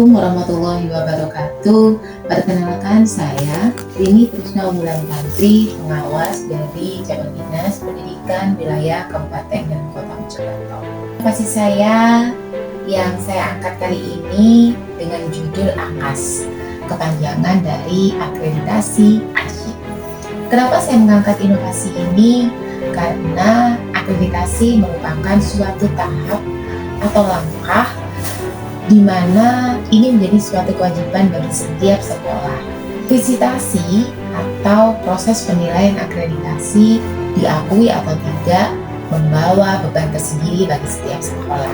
Assalamualaikum warahmatullahi wabarakatuh. Perkenalkan, saya Rini Krishna Wulandari, pengawas dari Cabang Dinas Pendidikan Wilayah Kabupaten dan Kota Mojokerto. Lokasi saya yang saya angkat kali ini dengan judul AKAS, kepanjangan dari akreditasi asyik. Kenapa saya mengangkat inovasi ini? Karena akreditasi merupakan suatu tahap atau langkah di mana ini menjadi suatu kewajiban bagi setiap sekolah. Visitasi atau proses penilaian akreditasi diakui atau tidak membawa beban tersendiri bagi setiap sekolah.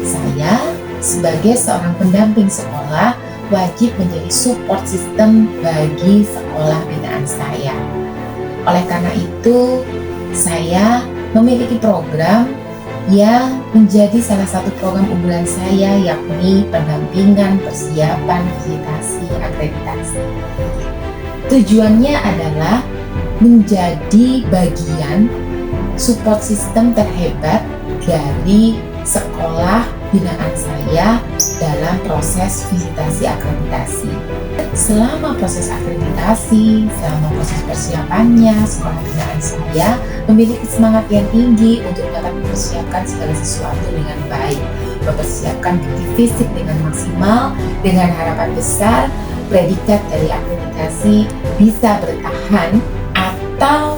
Saya sebagai seorang pendamping sekolah wajib menjadi support system bagi sekolah binaan saya. Oleh karena itu, saya memiliki program yang menjadi salah satu program unggulan saya, yakni pendampingan persiapan visitasi akreditasi. Tujuannya adalah menjadi bagian support system terhebat dari sekolah binaan saya dalam proses visitasi akreditasi. Selama proses akreditasi, selama proses persiapannya, sekolah binaan saya memiliki semangat yang tinggi untuk dapat mempersiapkan segala sesuatu dengan baik, mempersiapkan bukti fisik dengan maksimal, dengan harapan besar predikat dari akreditasi bisa bertahan atau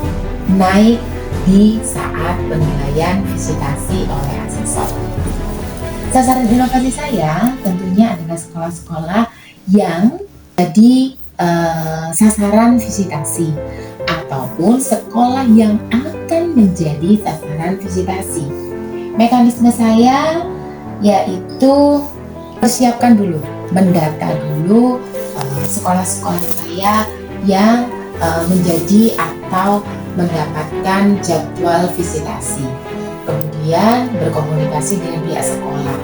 naik di saat penilaian visitasi oleh asesor. Sasaran inovasi saya tentunya adalah sekolah-sekolah yang jadi sasaran visitasi ataupun sekolah yang akan menjadi sasaran visitasi. Mekanisme saya yaitu persiapkan dulu, mendata dulu sekolah-sekolah saya yang menjadi atau mendapatkan jadwal visitasi. Kemudian berkomunikasi dengan pihak sekolah.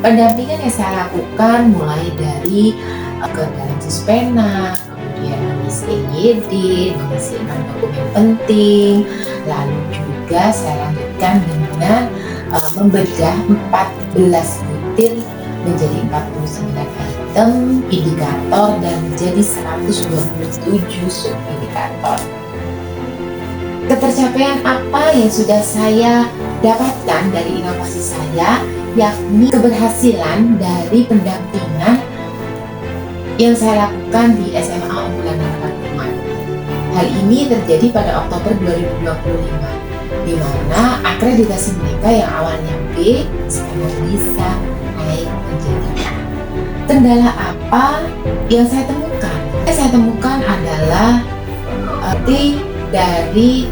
Pendampingan yang saya lakukan mulai dari ke dalam Suspena, kemudian mengisi EYD, mengisi 6 dokumen penting, lalu juga saya lanjutkan dengan membedah 14 butir menjadi 49 item indikator dan menjadi 127 sub-indikator. Ketercapaian apa yang sudah saya dapatkan dari inovasi saya, yakni keberhasilan dari pendampingan yang saya lakukan di SMA Unggulan Harapan Umat. Hal ini terjadi pada Oktober 2025, di mana akreditasi mereka yang awalnya B sekarang bisa naik menjadi A. Kendala apa yang saya temukan? Yang saya temukan adalah dari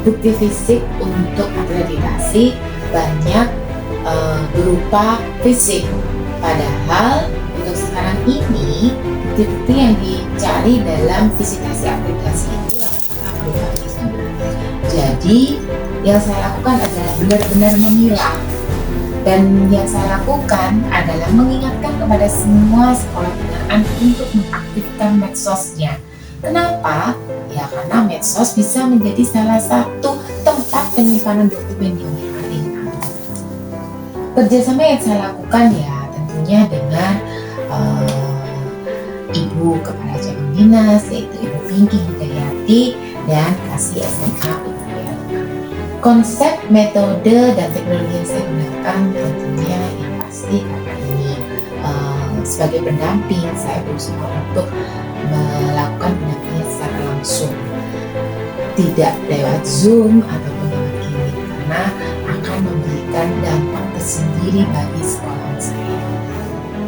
bukti fisik untuk akreditasi banyak berupa fisik, padahal untuk sekarang ini bukti-bukti yang dicari dalam visitasi akreditasi itu rata-rata berupa fisik. Jadi yang saya lakukan adalah benar-benar memilah, dan yang saya lakukan adalah mengingatkan kepada semua sekolah binaan untuk mengaktifkan medsosnya. Kenapa? Ya karena medsos bisa menjadi salah satu tempat penyimpanan dokumen yang paling aman. Kerjasama yang saya lakukan ya tentunya dengan Ibu Kepala Cabang Dinas, yaitu Ibu Pinky Hidayati dan Kasih SMA Upacara. Konsep, metode, dan teknologi yang saya gunakan tentunya yang pasti karena ini sebagai pendamping saya berusaha untuk melakukan pendampingan secara langsung, tidak lewat Zoom ataupun lewat gimmick, karena akan memberikan dampak tersendiri bagi sekolah saya.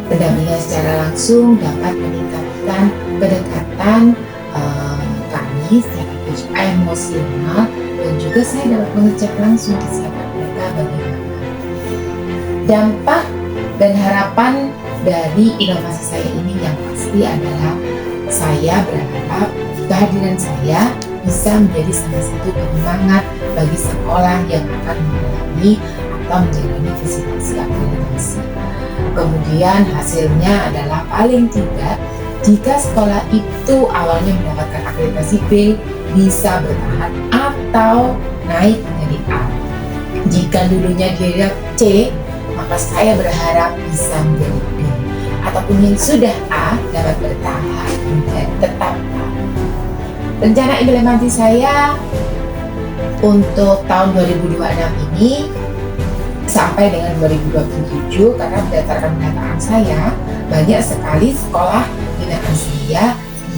Pendampingan secara langsung dapat meningkatkan kedekatan kami secara emosional, dan juga saya dapat mengecek langsung kesiapan mereka bagaimana. Dampak dan harapan dari inovasi saya ini yang pasti adalah saya berharap kehadiran saya bisa menjadi salah satu penyemangat bagi sekolah yang akan mengalami atau menjalani visitasi akreditasi. Kemudian hasilnya adalah paling tidak jika sekolah itu awalnya mendapatkan akreditasi B bisa bertahan atau naik menjadi A. Jika dulunya dia C maka saya berharap bisa menjadi B, ataupun yang sudah A dapat bertahan dan tetap A. Rencana implementasi saya untuk tahun 2026 ini sampai dengan 2027, karena berdasarkan pendataan saya banyak sekali sekolah binaan saya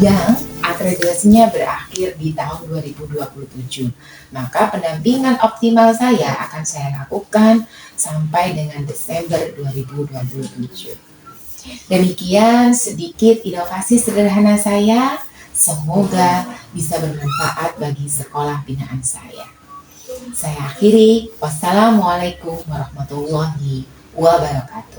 yang akreditasinya berakhir di tahun 2027. Maka pendampingan optimal saya akan saya lakukan sampai dengan Desember 2027. Demikian sedikit inovasi sederhana saya, semoga bisa bermanfaat bagi sekolah binaan saya. Saya akhiri, wassalamualaikum warahmatullahi wabarakatuh.